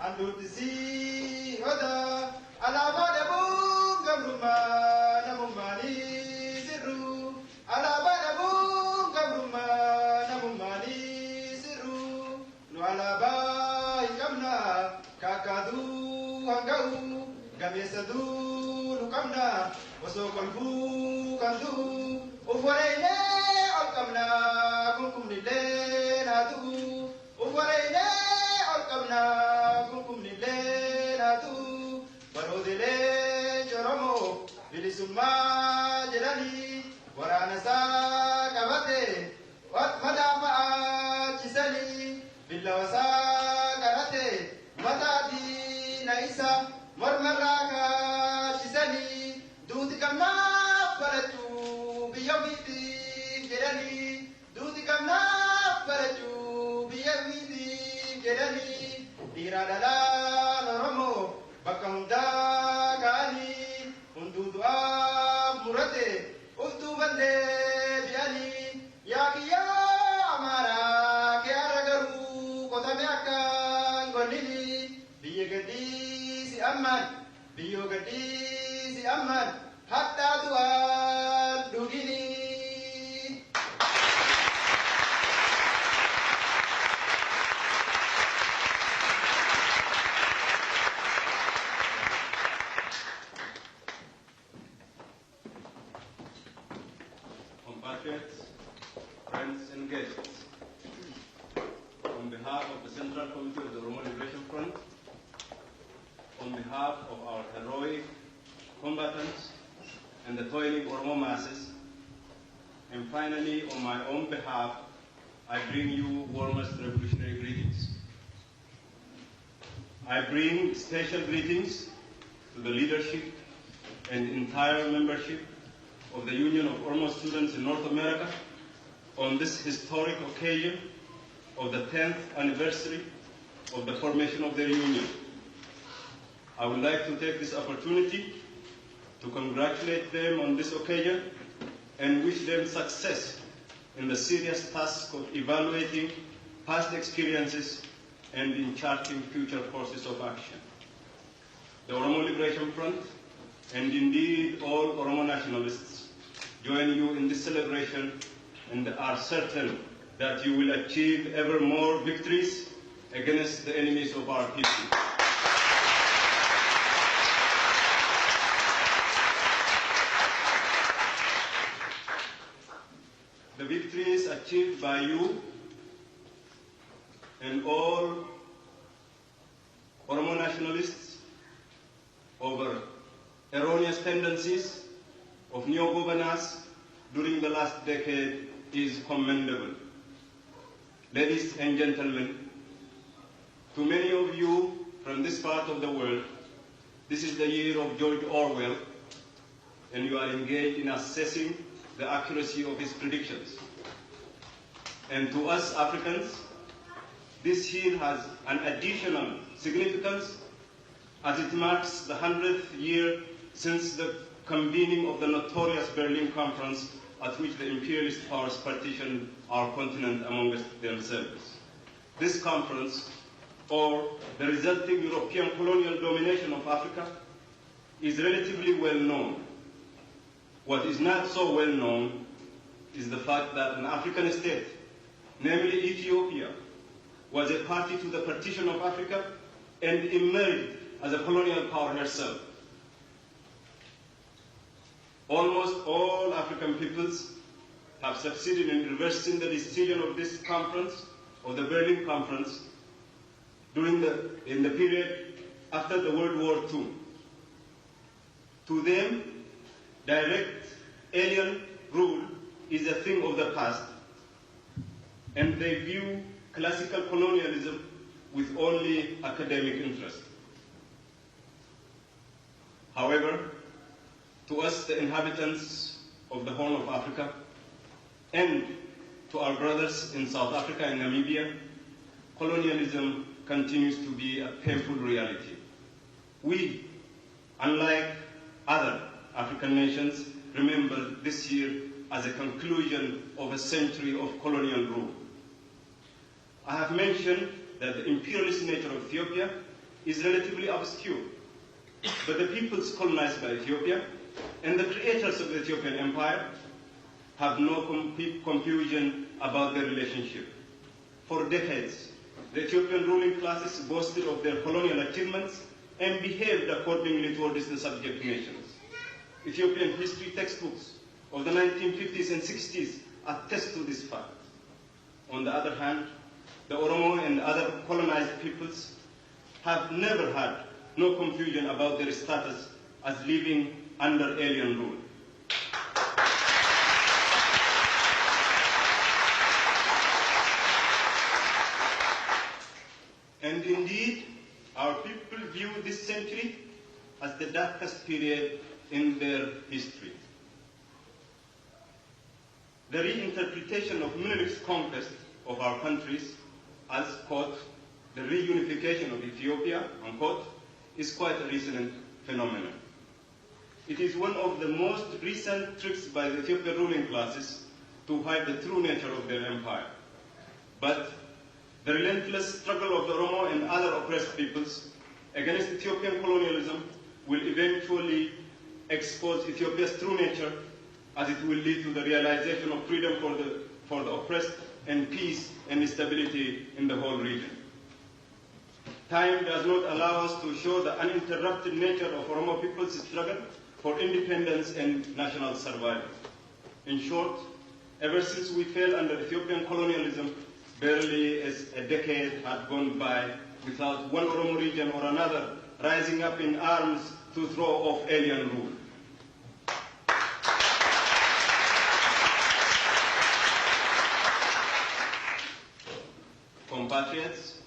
andutisi oda alaba debu gabruma namumani siru alaba debu gabruma namumani siru nu alaba ikamna kakadu hangau gamesadu lukamna wasokolbu kandu uforeine alkamna kunkum nile nadu uforeine alkamna kunkum nile nadu barodele joromo bilisumma jelani waranasa kabate wat madafa chisali billawasa karate matadi naisa marmaraka chisali duti kamna paratu biyamiti jerani duti kamna paratu biyamiti jerani diradala Oromo bakanda kani undudu murate uftu bande biali yakiya amara ke aragaru kota meaka gondili biyegadi si aman biyogadi si aman hatta dua dugini. Compatriots, friends and guests, on behalf of the Central Committee of the Oromo Liberation Front, on behalf of our heroic combatants and the toiling Oromo masses, and finally, on my own behalf, I bring you warmest revolutionary greetings. I bring special greetings to the leadership and entire membership of the Union of Oromos Students in North America on this historic occasion of the 10th anniversary of the formation of their union. I would like to take this opportunity to congratulate them on this occasion and wish them success in the serious task of evaluating past experiences and in charting future courses of action. The Oromo Liberation Front, and indeed all Oromo nationalists, join you in this celebration and are certain that you will achieve ever more victories against the enemies of our people. The victories achieved by you and all Oromo nationalists over erroneous tendencies of neo-governance during the last decade is commendable. Ladies and gentlemen, to many of you from this part of the world, this is the year of George Orwell, and you are engaged in assessing the accuracy of his predictions. And to us Africans, this year has an additional significance as it marks the 100th year since the convening of the notorious Berlin Conference, at which the imperialist powers partitioned our continent amongst themselves. This conference, or the resulting European colonial domination of Africa, is relatively well known. What is not so well known is the fact that an African state, namely Ethiopia, was a party to the partition of Africa and emerged as a colonial power herself. Almost all African peoples have succeeded in reversing the decision of this conference, of the Berlin Conference, in the period after the World War II. To them, direct alien rule is a thing of the past, and they view classical colonialism with only academic interest. However, to us, the inhabitants of the Horn of Africa, and to our brothers in South Africa and Namibia, colonialism continues to be a painful reality. We, unlike other African nations, remember this year as a conclusion of a century of colonial rule. I have mentioned that the imperialist nature of Ethiopia is relatively obscure, but the peoples colonized by Ethiopia and the creators of the Ethiopian Empire have no confusion about their relationship. For decades, the Ethiopian ruling classes boasted of their colonial achievements and behaved accordingly towards the subject nations. Ethiopian history textbooks of the 1950s and 60s attest to this fact. On the other hand, the Oromo and other colonized peoples have never had no confusion about their status as living under alien rule. And indeed, our people view this century as the darkest period in their history. The reinterpretation of Menelik's conquest of our countries as, quote, the reunification of Ethiopia, unquote, is quite a recent phenomenon. It is one of the most recent tricks by the Ethiopian ruling classes to hide the true nature of their empire. But the relentless struggle of the Oromo and other oppressed peoples against Ethiopian colonialism will eventually expose Ethiopia's true nature, as it will lead to the realization of freedom for the oppressed and peace and stability in the whole region. Time does not allow us to show the uninterrupted nature of Oromo people's struggle for independence and national survival. In short, ever since we fell under Ethiopian colonialism, barely a decade had gone by without one Oromo region or another rising up in arms to throw off alien rule. Compatriots,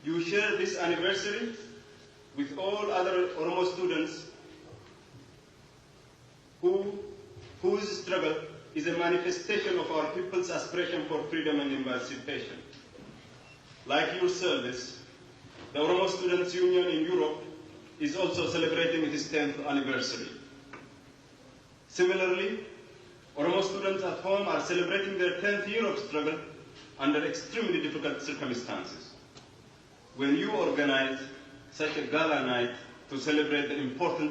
you share this anniversary with all other Oromo students whose struggle is a manifestation of our people's aspiration for freedom and emancipation. Like your service, the Oromo Students' Union in Europe is also celebrating its 10th anniversary. Similarly, Oromo students at home are celebrating their 10th year of struggle under extremely difficult circumstances. When you organize such a gala night to celebrate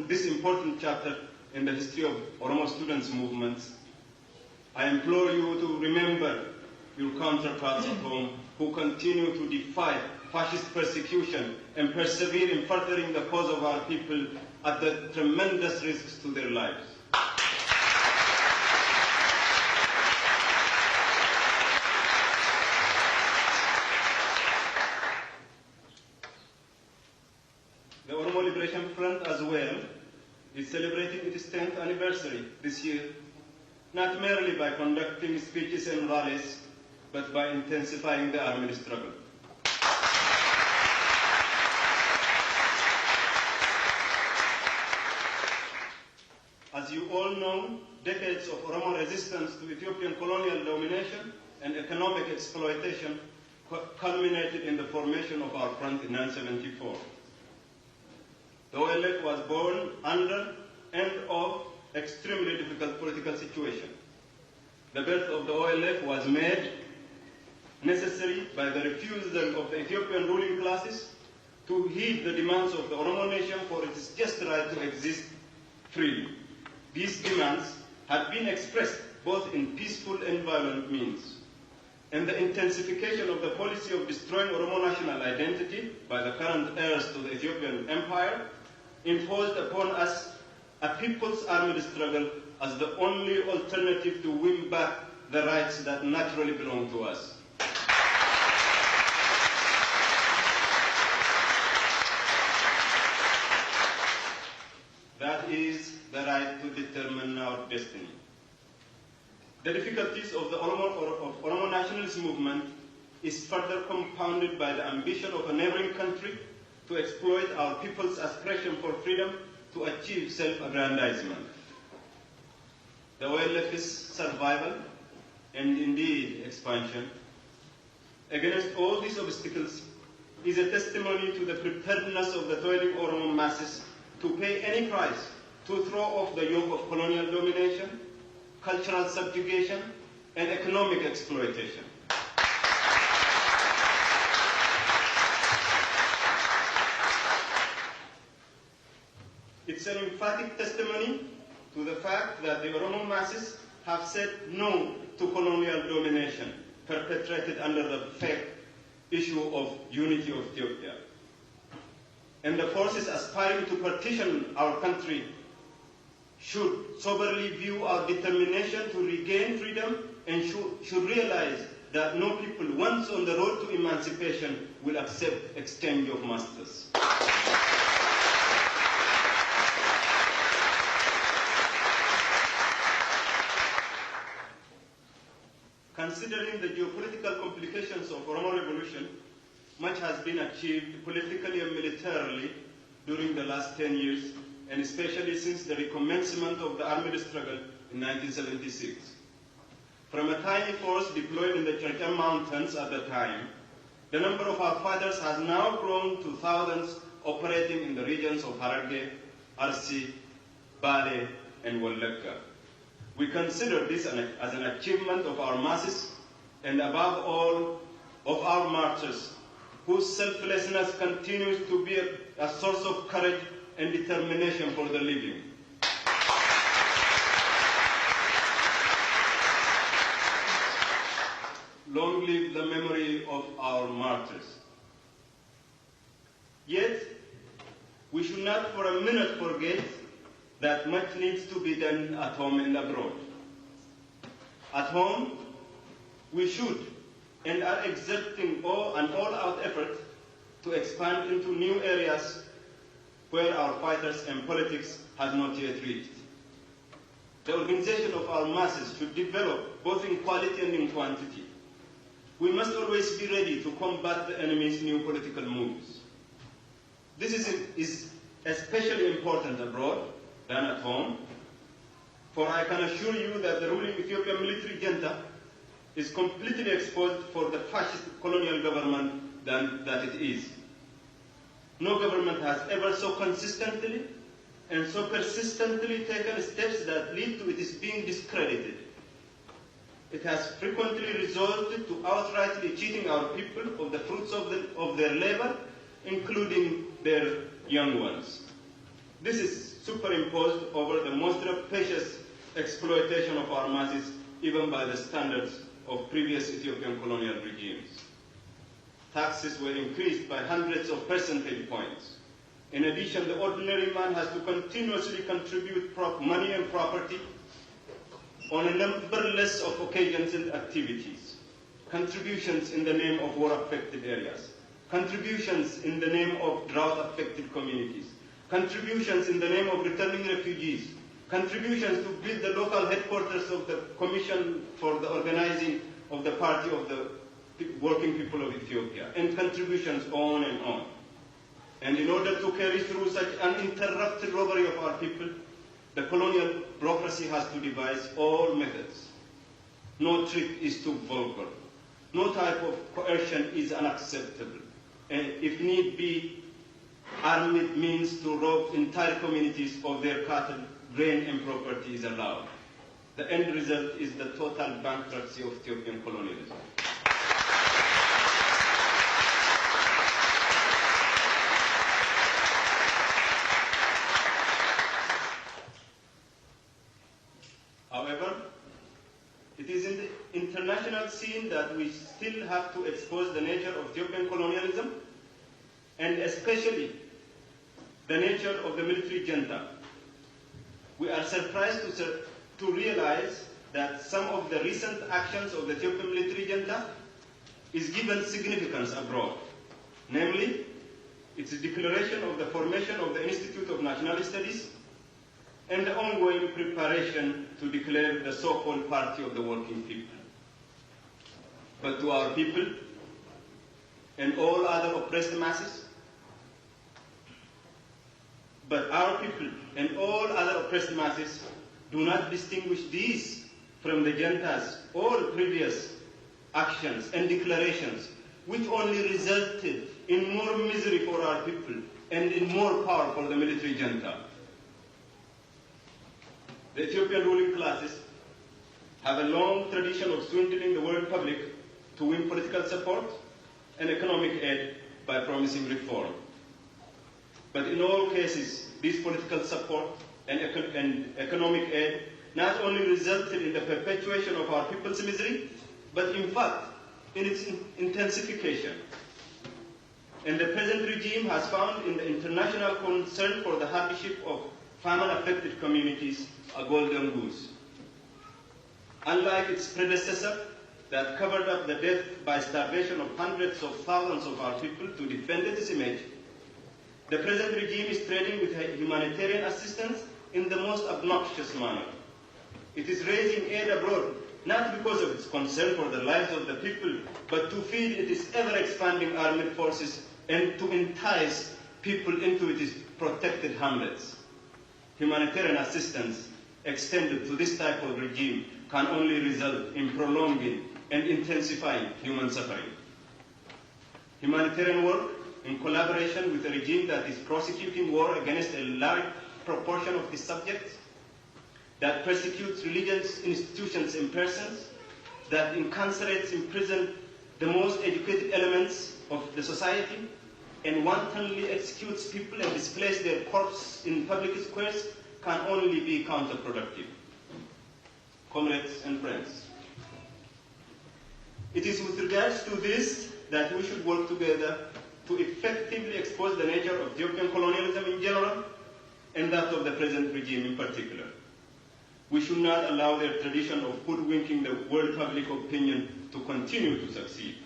this important chapter in the history of Oromo students' movements, I implore you to remember your counterparts at home who continue to defy fascist persecution and persevere in furthering the cause of our people at the tremendous risks to their lives. The Oromo Liberation Front as well is celebrating its 10th anniversary this year, not merely by conducting speeches and rallies, but by intensifying the armed struggle. As you all know, decades of Oromo resistance to Ethiopian colonial domination and economic exploitation culminated in the formation of our front in 1974. The OLF was born under and of extremely difficult political situation. The birth of the OLF was made necessary by the refusal of the Ethiopian ruling classes to heed the demands of the Oromo nation for its just right to exist freely. These demands had been expressed both in peaceful and violent means. And the intensification of the policy of destroying Oromo national identity by the current heirs to the Ethiopian Empire imposed upon us a people's armed struggle as the only alternative to win back the rights that naturally belong to us. That is the right to determine our destiny. The difficulties of the Oromo nationalist movement is further compounded by the ambition of a neighboring country to exploit our people's aspiration for freedom to achieve self-aggrandizement. The OLF's survival and indeed expansion against all these obstacles is a testimony to the preparedness of the toiling Oromo masses to pay any price to throw off the yoke of colonial domination, cultural subjugation, and economic exploitation. It's an emphatic testimony to the fact that the Oromo masses have said no to colonial domination perpetrated under the fake issue of unity of Ethiopia. And the forces aspiring to partition our country should soberly view our determination to regain freedom and should realize that no people once on the road to emancipation will accept exchange of masters. Considering the geopolitical complications of Oromo revolution, much has been achieved politically and militarily during the last 10 years, and especially since the recommencement of the armed struggle in 1976. From a tiny force deployed in the Churchill Mountains at the time, the number of our fighters has now grown to thousands operating in the regions of Hararge, Arsi, Bale, and Wallaka. We consider this as an achievement of our masses and above all of our marchers, whose selflessness continues to be a source of courage and determination for the living. Long live the memory of our martyrs. Yet, we should not for a minute forget that much needs to be done at home and abroad. At home, we should and are exerting an all-out effort to expand into new areas where our fighters and politics has not yet reached. The organization of our masses should develop both in quality and in quantity. We must always be ready to combat the enemy's new political moves. This is especially important abroad than at home, for I can assure you that the ruling Ethiopian military junta is completely exposed for the fascist colonial government that it is. No government has ever so consistently and so persistently taken steps that lead to its being discredited. It has frequently resorted to outrightly cheating our people of the fruits of their labor, including their young ones. This is superimposed over the most rapacious exploitation of our masses, even by the standards of previous Ethiopian colonial regimes. Taxes were increased by hundreds of percentage points. In addition, the ordinary man has to continuously contribute money and property on a numberless of occasions and activities. Contributions in the name of war-affected areas. Contributions in the name of drought-affected communities. Contributions in the name of returning refugees. Contributions to build the local headquarters of the Commission for the Organizing of the Party of the Working People of Ethiopia. And contributions on and on. And in order to carry through such uninterrupted robbery of our people, the colonial bureaucracy has to devise all methods. No trick is too vulgar. No type of coercion is unacceptable. And if need be, armed means to rob entire communities of their cattle, grain, and property is allowed. The end result is the total bankruptcy of Ethiopian colonialism. However, it is in the international scene that we still have to expose the nature of Ethiopian colonialism, and especially the nature of the military junta. We are surprised to realize that some of the recent actions of the Ethiopian military junta is given significance abroad, namely its declaration of the formation of the Institute of National Studies and the ongoing preparation to declare the so-called Party of the Working People. But to our people and all other oppressed masses, do not distinguish these from the junta's all previous actions and declarations, which only resulted in more misery for our people and in more power for the military junta. The Ethiopian ruling classes have a long tradition of swindling the world public to win political support and economic aid by promising reform. But in all cases, this political support and economic aid not only resulted in the perpetuation of our people's misery, but in fact, in its intensification. And the present regime has found in the international concern for the hardship of famine-affected communities a golden goose. Unlike its predecessor, that covered up the death by starvation of hundreds of thousands of our people to defend its image, the present regime is trading with humanitarian assistance in the most obnoxious manner. It is raising aid abroad, not because of its concern for the lives of the people, but to feed its ever-expanding armed forces and to entice people into its protected hamlets. Humanitarian assistance extended to this type of regime can only result in prolonging and intensifying human suffering. Humanitarian work, in collaboration with a regime that is prosecuting war against a large proportion of the subjects, that persecutes religious institutions and persons, that incarcerates in prison the most educated elements of the society, and wantonly executes people and displays their corpses in public squares, can only be counterproductive. Comrades and friends, it is with regards to this that we should work together to effectively expose the nature of Ethiopian colonialism in general and that of the present regime in particular. We should not allow their tradition of hoodwinking the world public opinion to continue to succeed.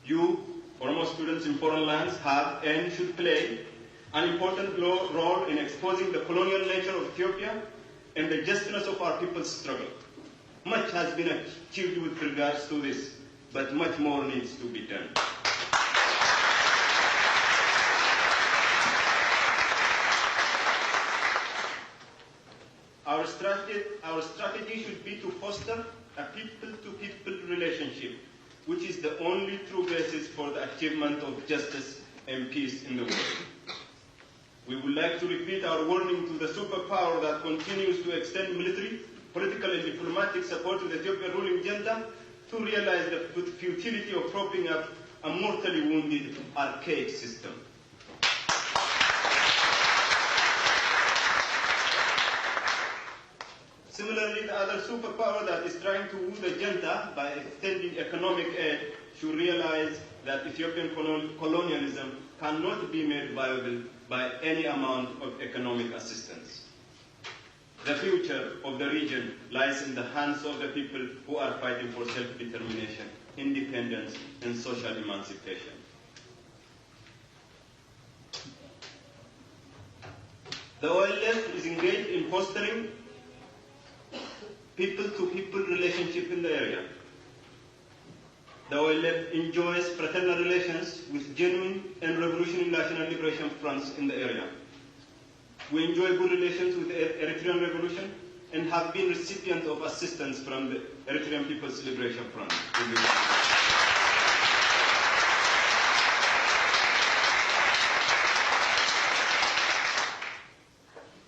You, Oromos students in foreign lands, have and should play an important role in exposing the colonial nature of Ethiopia and the justness of our people's struggle. Much has been achieved with regards to this, but much more needs to be done. Our strategy should be to foster a people-to-people relationship, which is the only true basis for the achievement of justice and peace in the world. We would like to repeat our warning to the superpower that continues to extend military, political and diplomatic support to the Ethiopian ruling junta to realize the futility of propping up a mortally wounded, archaic system. Similarly, the other superpower that is trying to woo the junta by extending economic aid should realize that Ethiopian colonialism cannot be made viable by any amount of economic assistance. The future of the region lies in the hands of the people who are fighting for self-determination, independence, and social emancipation. The OLF is engaged in fostering people-to-people relationship in the area. The OLF enjoys fraternal relations with genuine and revolutionary national liberation fronts in the area. We enjoy good relations with the Eritrean Revolution and have been recipients of assistance from the Eritrean People's Liberation Front.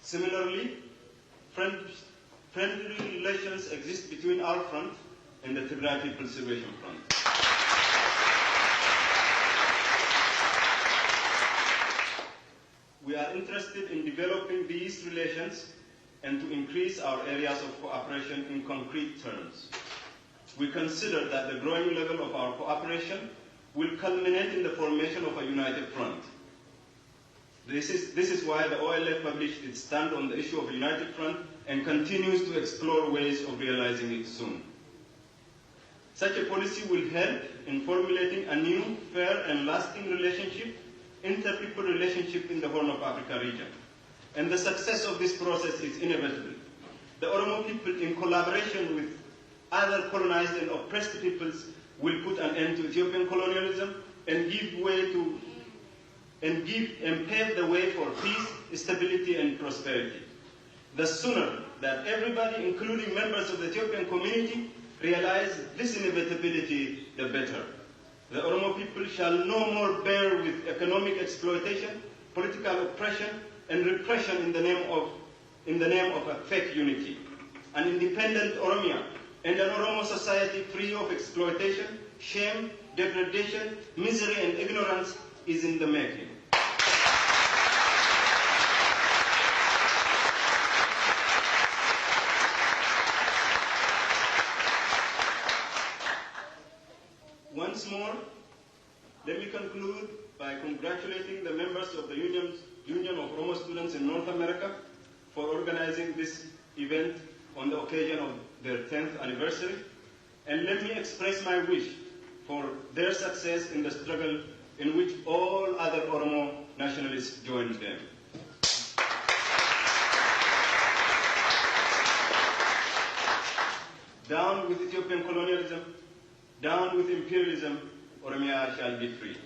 Similarly, friendly relations exist between our front and the Tigray People's Liberation Front. We are interested in developing these relations and to increase our areas of cooperation in concrete terms. We consider that the growing level of our cooperation will culminate in the formation of a united front. This is why the OLF published its stand on the issue of a united front and continues to explore ways of realizing it soon. Such a policy will help in formulating a new, fair, and lasting relationship, inter-people relationship in the Horn of Africa region. And the success of this process is inevitable. The Oromo people, in collaboration with other colonized and oppressed peoples, will put an end to Ethiopian colonialism and pave the way for peace, stability, and prosperity. The sooner that everybody, including members of the Ethiopian community, realize this inevitability, the better. The Oromo people shall no more bear with economic exploitation, political oppression, and repression in the name of a fake unity. An independent Oromia and an Oromo society free of exploitation, shame, degradation, misery, and ignorance is in the making. students in North America for organizing this event on the occasion of their 10th anniversary. And let me express my wish for their success in the struggle in which all other Oromo nationalists joined them. Down with Ethiopian colonialism, down with imperialism, Oromia shall be free.